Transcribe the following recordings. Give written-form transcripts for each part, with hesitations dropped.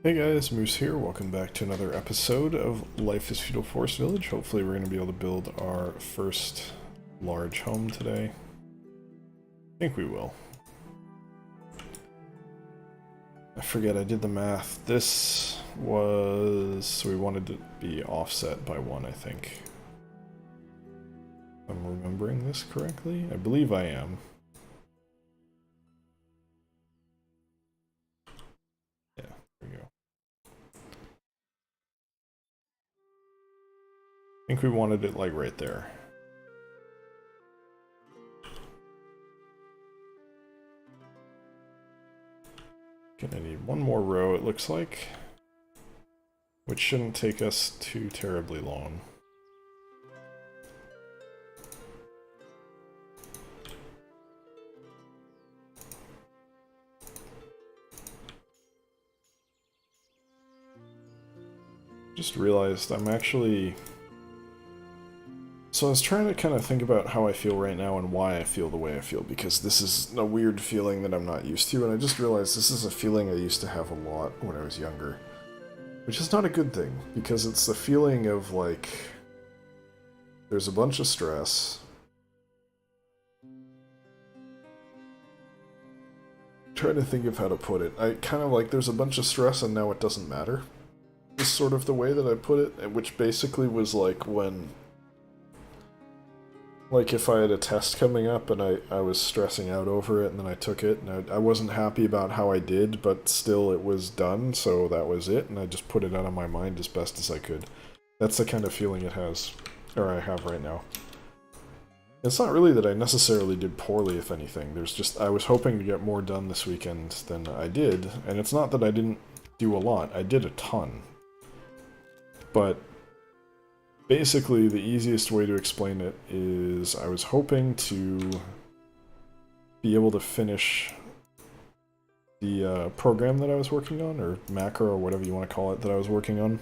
Hey guys, Moose here. Welcome back to another episode of Life is Feudal Forest Village. Hopefully we're going to be able to build our first large home today. I think we will. I forget, I did the math. This was... so we wanted to be offset by 1, I think. If I'm remembering this correctly? I believe I am. Yeah, there we go. I think we wanted it like right there. Gonna need one more row, it looks like. Which shouldn't take us too terribly long. Just realized I'm actually... So I was trying to kind of think about how I feel right now and why I feel the way I feel, because this is a weird feeling that I'm not used to, and I just realized this is a feeling I used to have a lot when I was younger. Which is not a good thing, because it's the feeling of, like, there's a bunch of stress. I'm trying to think of how to put it. I kind of like, there's a bunch of stress and now it doesn't matter. Is sort of the way that I put it, which basically was like when... like if I had a test coming up and I was stressing out over it and then I took it and I wasn't happy about how I did, but still it was done, so that was it, and I just put it out of my mind as best as I could. That's the kind of feeling it has, or I have right now. It's not really that I necessarily did poorly, if anything. There's just, I was hoping to get more done this weekend than I did, and it's not that I didn't do a lot. I did a ton. But basically, the easiest way to explain it is I was hoping to be able to finish the program that I was working on, or macro, or whatever you want to call it, that I was working on.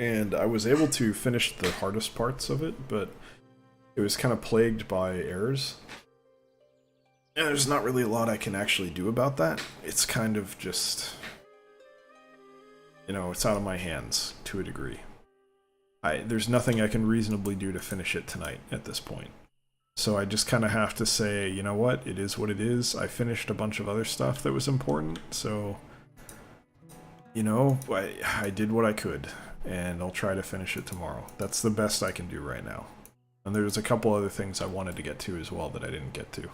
And I was able to finish the hardest parts of it, but it was kind of plagued by errors. And there's not really a lot I can actually do about that. It's kind of just... you know, it's out of my hands, to a degree. There's nothing I can reasonably do to finish it tonight at this point. So I just kind of have to say, you know what, it is what it is. I finished a bunch of other stuff that was important, so... you know, I did what I could, and I'll try to finish it tomorrow. That's the best I can do right now. And there's a couple other things I wanted to get to as well that I didn't get to.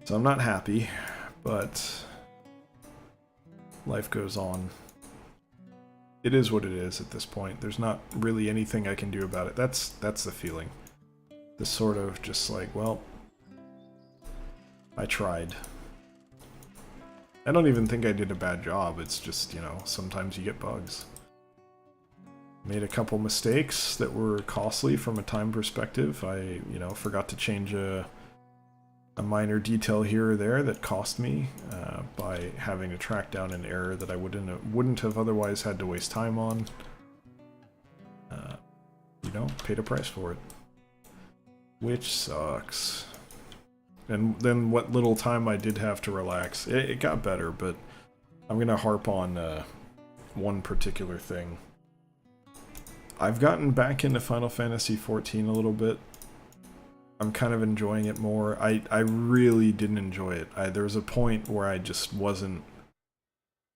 So I'm not happy, but... life goes on. It is what it is at this point. There's not really anything I can do about it. That's the feeling. This sort of just like, well, I tried. I don't even think I did a bad job. It's just, you know, sometimes you get bugs. Made a couple mistakes that were costly from a time perspective. I, you know, forgot to change a minor detail here or there that cost me by having to track down an error that I wouldn't have otherwise had to waste time on. You know, paid a price for it. Which sucks. And then what little time I did have to relax, it got better, but I'm gonna harp on one particular thing. I've gotten back into Final Fantasy XIV a little bit. I'm kind of enjoying it more. I really didn't enjoy it. There was a point where I just wasn't...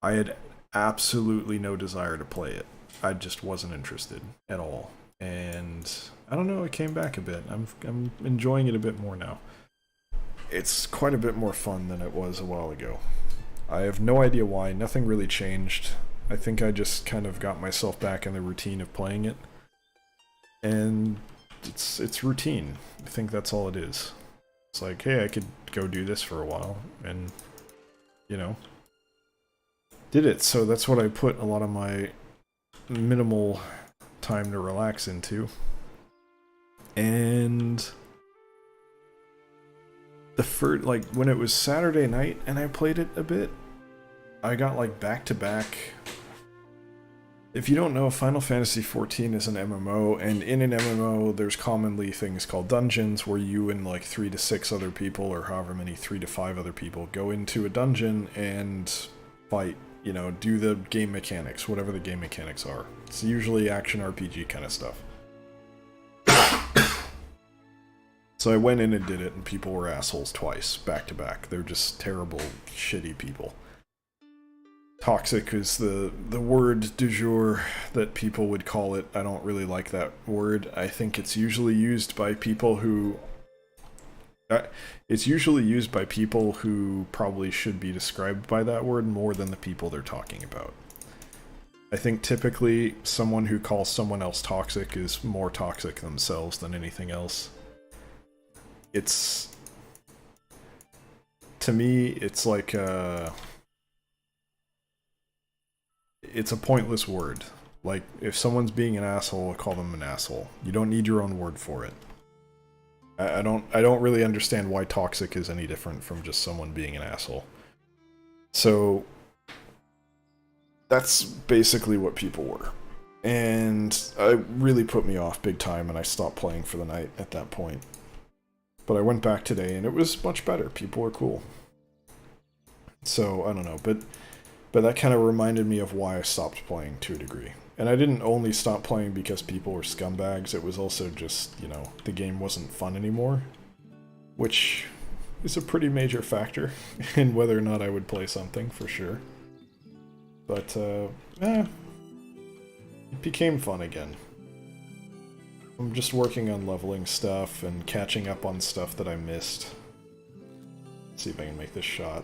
I had absolutely no desire to play it. I just wasn't interested at all. And I don't know, it came back a bit. I'm enjoying it a bit more now. It's quite a bit more fun than it was a while ago. I have no idea why. Nothing really changed. I think I just kind of got myself back in the routine of playing it. And... it's routine. I think that's all it is. It's like, hey, I could go do this for a while, and, you know, did it. So that's what I put a lot of my minimal time to relax into. And the first, like, when it was Saturday night and I played it a bit, I got, like, back-to-back... If you don't know, Final Fantasy XIV is an MMO, and in an MMO there's commonly things called dungeons, where you and like 3 to 6 other people, or however many, 3 to 5 other people, go into a dungeon and fight, you know, do the game mechanics, whatever the game mechanics are. It's usually action RPG kind of stuff. So I went in and did it, and people were assholes twice, back to back. They're just terrible, shitty people. Toxic is the word du jour that people would call it. I don't really like that word. I think it's usually used by people who... it's usually used by people who probably should be described by that word more than the people they're talking about. I think typically someone who calls someone else toxic is more toxic themselves than anything else. It's... to me, it's like it's a pointless word. Like, if someone's being an asshole, call them an asshole. You don't need your own word for it. I don't really understand why toxic is any different from just someone being an asshole. So that's basically what people were. And it really put me off big time, and I stopped playing for the night at that point. But I went back today, and it was much better. People were cool. So, I don't know, but that kind of reminded me of why I stopped playing to a degree. And I didn't only stop playing because people were scumbags, it was also just, you know, the game wasn't fun anymore. Which is a pretty major factor in whether or not I would play something, for sure. But, it became fun again. I'm just working on leveling stuff and catching up on stuff that I missed. Let's see if I can make this shot.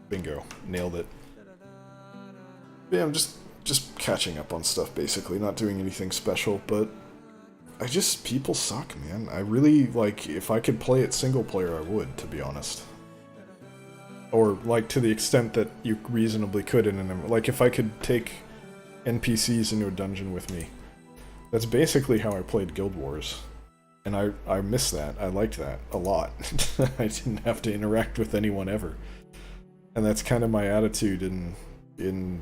Bingo. Nailed it. Yeah, I'm just catching up on stuff, basically. Not doing anything special, but... people suck, man. I really, like, if I could play it single player, I would, to be honest. Or, like, to the extent that you reasonably could in an... like, if I could take NPCs into a dungeon with me. That's basically how I played Guild Wars. And I miss that. I liked that a lot. I didn't have to interact with anyone ever. And that's kind of my attitude in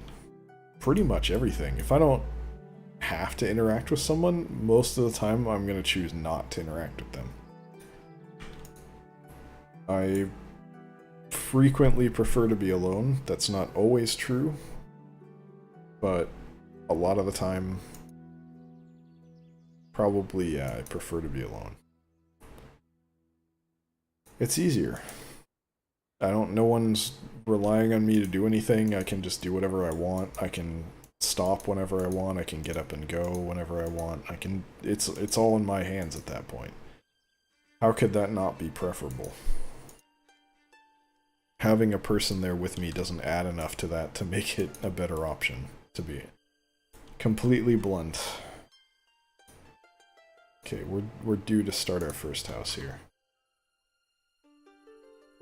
pretty much everything. If I don't have to interact with someone, most of the time I'm going to choose not to interact with them. I frequently prefer to be alone. That's not always true. But a lot of the time, probably, yeah, I prefer to be alone. It's easier. No one's relying on me to do anything. I can just do whatever I want. I can stop whenever I want. I can get up and go whenever I want. It's all in my hands at that point. How could that not be preferable? Having a person there with me doesn't add enough to that to make it a better option, to be completely blunt. Okay, we're due to start our first house here.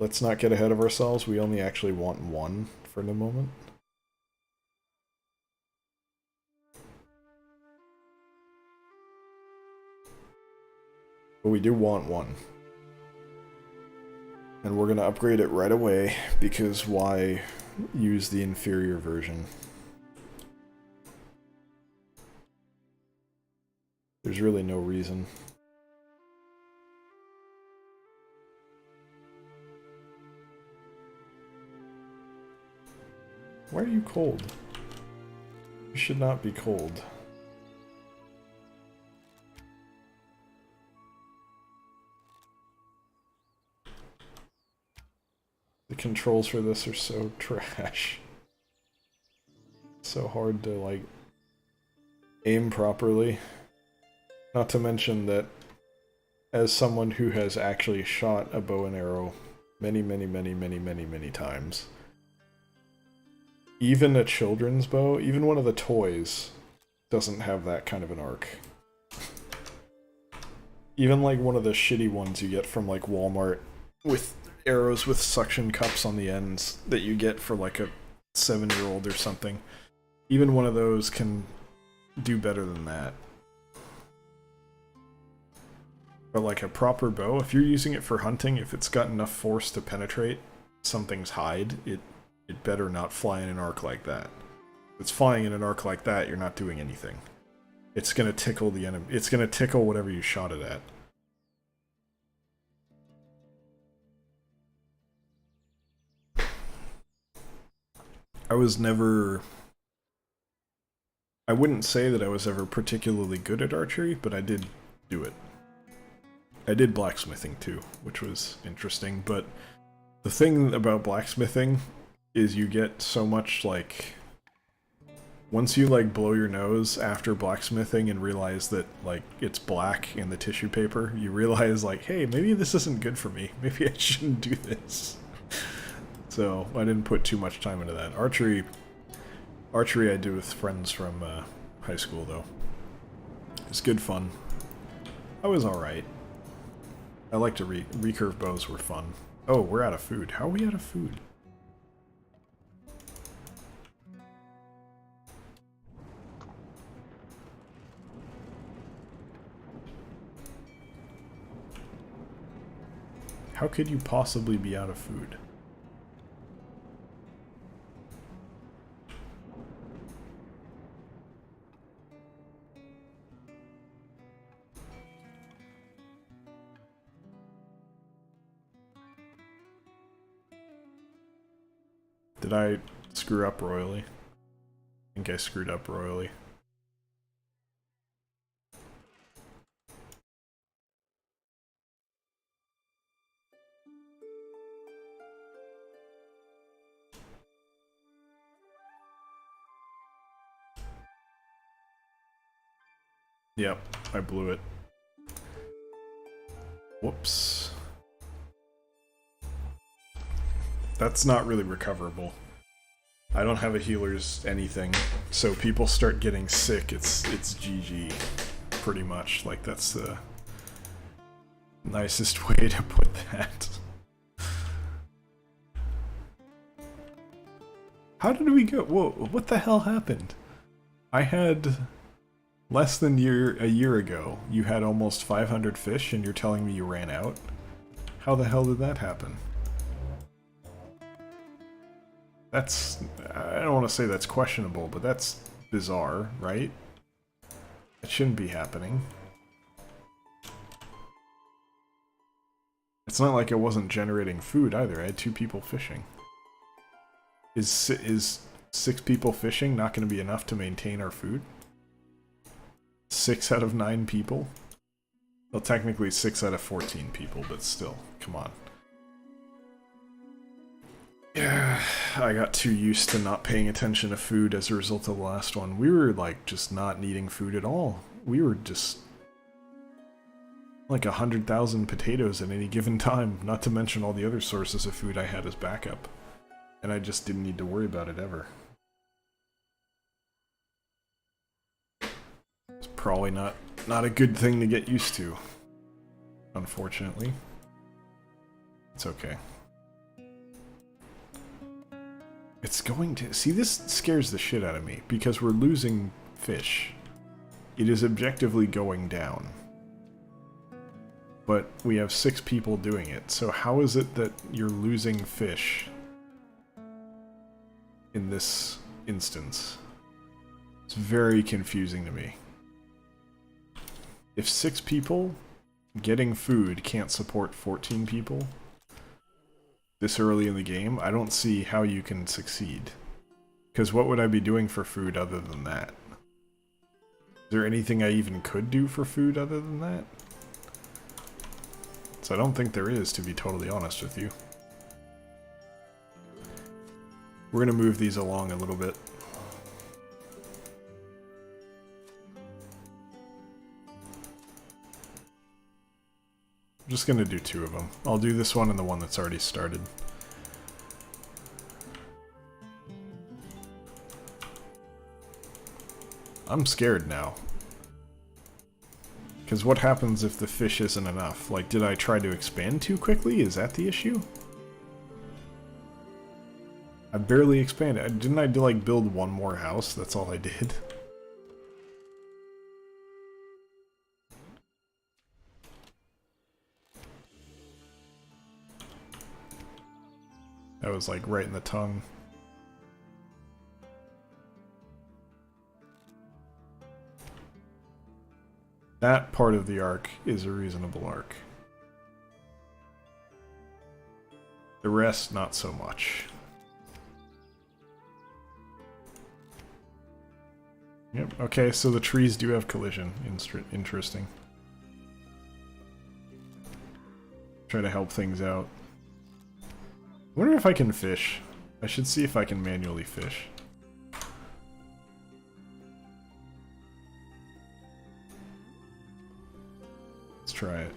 Let's not get ahead of ourselves. We only actually want one for the moment. But we do want one. And we're going to upgrade it right away, because why use the inferior version? There's really no reason. Why are you cold? You should not be cold. The controls for this are so trash. So hard to, like, aim properly. Not to mention that, as someone who has actually shot a bow and arrow many times, even a children's bow, even one of the toys, doesn't have that kind of an arc. Even like one of the shitty ones you get from like Walmart with arrows with suction cups on the ends that you get for like a 7-year-old or something. Even one of those can do better than that. But like a proper bow, if you're using it for hunting, if it's got enough force to penetrate something's hide, it better not fly in an arc like that. If it's flying in an arc like that, you're not doing anything. It's gonna tickle the enemy. It's gonna tickle whatever you shot it at. I was never... I wouldn't say that I was ever particularly good at archery, but I did do it. I did blacksmithing too, which was interesting, but the thing about blacksmithing is you get so much, like... Once you, like, blow your nose after blacksmithing and realize that, like, it's black in the tissue paper, you realize, like, hey, maybe this isn't good for me. Maybe I shouldn't do this. So, I didn't put too much time into that. Archery I do with friends from high school, though. It's good fun. I was alright. I like to recurve bows were fun. Oh, we're out of food. How are we out of food? How could you possibly be out of food? Did I screw up royally? I think I screwed up royally. Yep, I blew it. Whoops. That's not really recoverable. I don't have a healer's anything, so people start getting sick, it's GG, pretty much. Like, that's the nicest way to put that. How did we go? Whoa, what the hell happened? I had less than a year ago, you had almost 500 fish and you're telling me you ran out? How the hell did that happen? That's... I don't want to say that's questionable, but that's bizarre, right? That shouldn't be happening. It's not like it wasn't generating food either. I had 2 people fishing. Is 6 people fishing not going to be enough to maintain our food? 6 out of 9 people? Well, technically 6 out of 14 people, but still, come on. Yeah, I got too used to not paying attention to food as a result of the last one. We were, like, just not needing food at all. We were just... like 100,000 potatoes at any given time, not to mention all the other sources of food I had as backup. And I just didn't need to worry about it ever. It's probably not a good thing to get used to, unfortunately. It's okay. It's going to... See, this scares the shit out of me, because we're losing fish. It is objectively going down. But we have 6 people doing it, so how is it that you're losing fish in this instance? It's very confusing to me. If 6 people getting food can't support 14 people this early in the game, I don't see how you can succeed. Because what would I be doing for food other than that? Is there anything I even could do for food other than that? So I don't think there is, to be totally honest with you. We're gonna move these along a little bit. I'm just gonna do 2 of them. I'll do this one and the one that's already started. I'm scared now. Because what happens if the fish isn't enough? Like, did I try to expand too quickly? Is that the issue? I barely expanded. Didn't I, like, build 1 more house? That's all I did. That was, like, right in the tongue. That part of the arc is a reasonable arc. The rest, not so much. Yep, okay, so the trees do have collision. Interesting. Try to help things out. I wonder if I can fish. I should see if I can manually fish. Let's try it.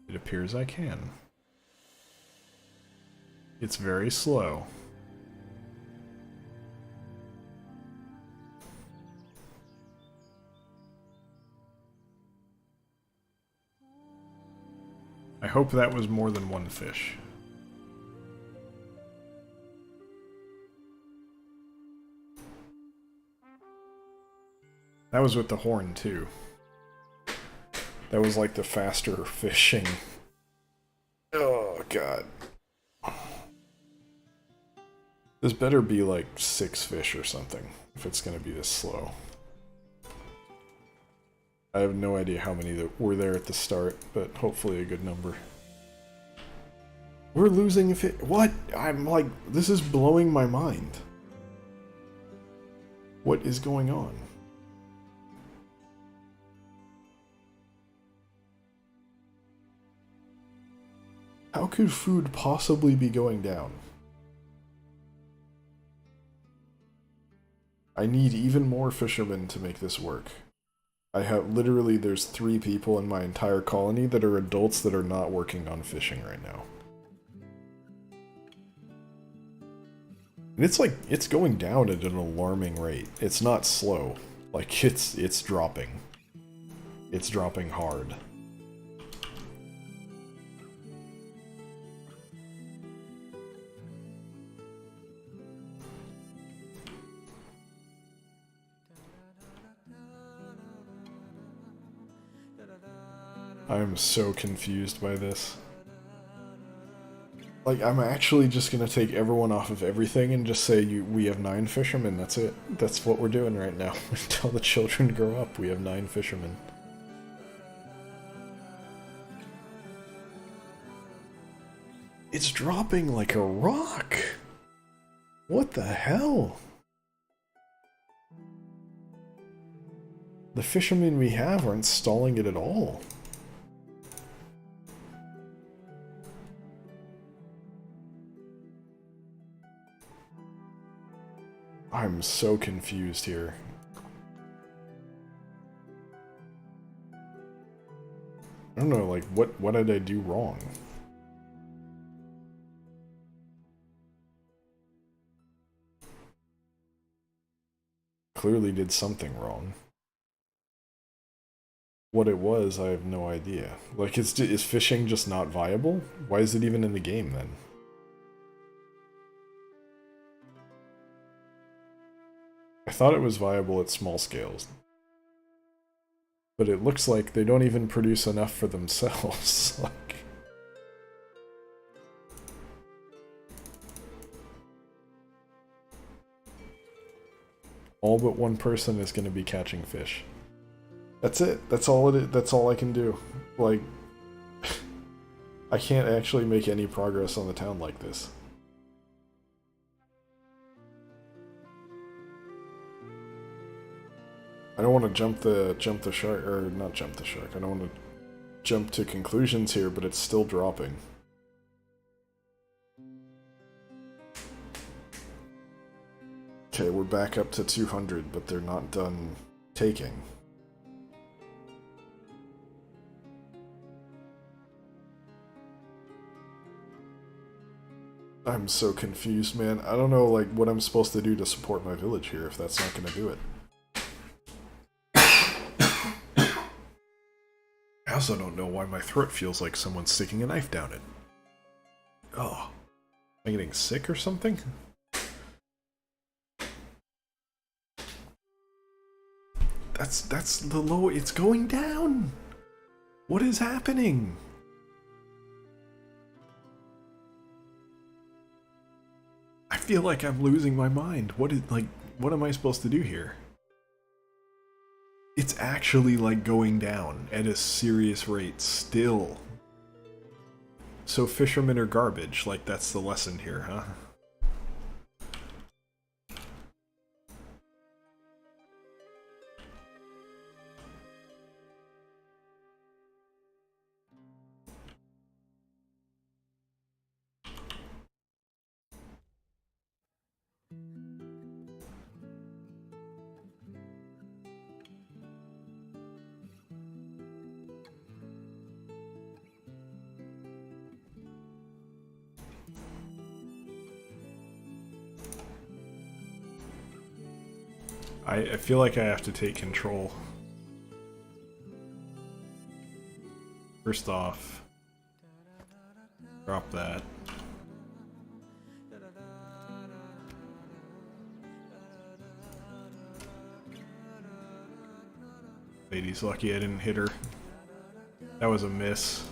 It appears I can. It's very slow. I hope that was more than one fish. That was with the horn, too. That was like the faster fishing. Oh, God. This better be like 6 fish or something, if it's gonna be this slow. I have no idea how many that were there at the start, but hopefully a good number. We're losing if it. What? I'm like, this is blowing my mind. What is going on? How could food possibly be going down? I need even more fishermen to make this work. I have literally, there's 3 people in my entire colony that are adults that are not working on fishing right now. And it's like, it's going down at an alarming rate. It's not slow. Like, it's dropping. It's dropping hard. I'm so confused by this. Like, I'm actually just gonna take everyone off of everything and just say, we have 9 fishermen, that's it. That's what we're doing right now. Until the children grow up, we have 9 fishermen. It's dropping like a rock! What the hell? The fishermen we have aren't stalling it at all. I'm so confused here. I don't know, like, what did I do wrong? Clearly did something wrong. What it was, I have no idea. Like, is fishing just not viable? Why is it even in the game, then? I thought it was viable at small scales. But it looks like they don't even produce enough for themselves. Like... All but one person is going to be catching fish. That's it. That's all it is. That's all I can do. Like... I can't actually make any progress on the town like this. I don't want to jump the shark, or not jump the shark. I don't want to jump to conclusions here, but it's still dropping. Okay, we're back up to 200, but they're not done taking. I'm so confused, man. I don't know, like, what I'm supposed to do to support my village here if that's not going to do it. I also don't know why my throat feels like someone's sticking a knife down it. Oh. Am I getting sick or something? That's the low... It's going down! What is happening? I feel like I'm losing my mind. What am I supposed to do here? It's actually, like, going down at a serious rate still. So fishermen are garbage, like that's the lesson here, huh? I feel like I have to take control. First off, drop that. Lady's lucky I didn't hit her. That was a miss.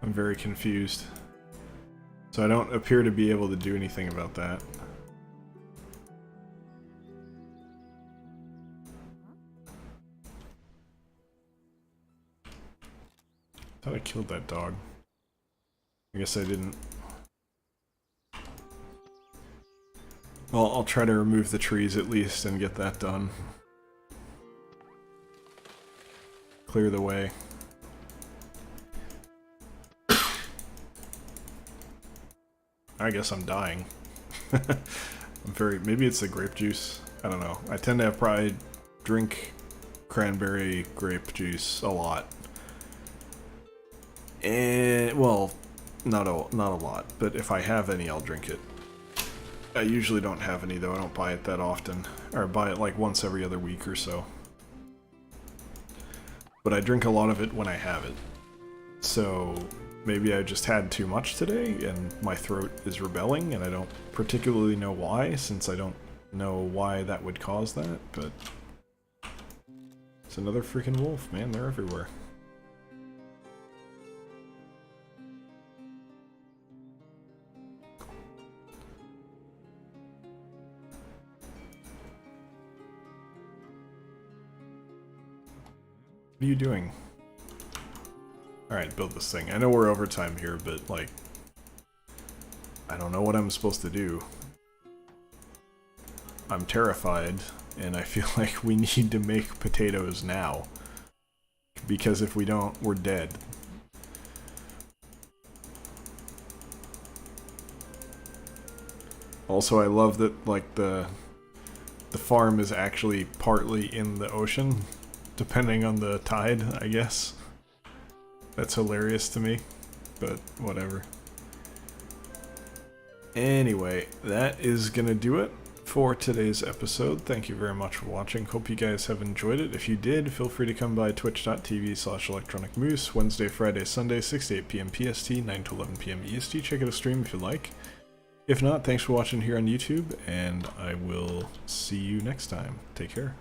I'm very confused. So I don't appear to be able to do anything about that. Thought I killed that dog. I guess I didn't. Well, I'll try to remove the trees at least and get that done. Clear the way. I guess I'm dying. Maybe it's the grape juice. I don't know. I tend to probably drink cranberry grape juice a lot. And, well, not a lot, but if I have any, I'll drink it. I usually don't have any, though. I don't buy it that often. Or buy it like once every other week or so. But I drink a lot of it when I have it. So maybe I just had too much today and my throat is rebelling and I don't particularly know why, since I don't know why that would cause that, but it's another freaking wolf, man. They're everywhere. What are you doing? Alright, build this thing. I know we're overtime here, but, like, I don't know what I'm supposed to do. I'm terrified, and I feel like we need to make potatoes now. Because if we don't, we're dead. Also, I love that, like, the farm is actually partly in the ocean, depending on the tide, I guess. That's hilarious to me, but whatever. Anyway, that is gonna do it for today's episode. Thank you very much for watching. Hope you guys have enjoyed it. If you did, feel free to come by twitch.tv/electronicmoose, Wednesday, Friday, Sunday, 6 to 8 p.m. PST, 9 to 11 p.m. EST. Check out a stream if you like. If not, thanks for watching here on YouTube, and I will see you next time. Take care.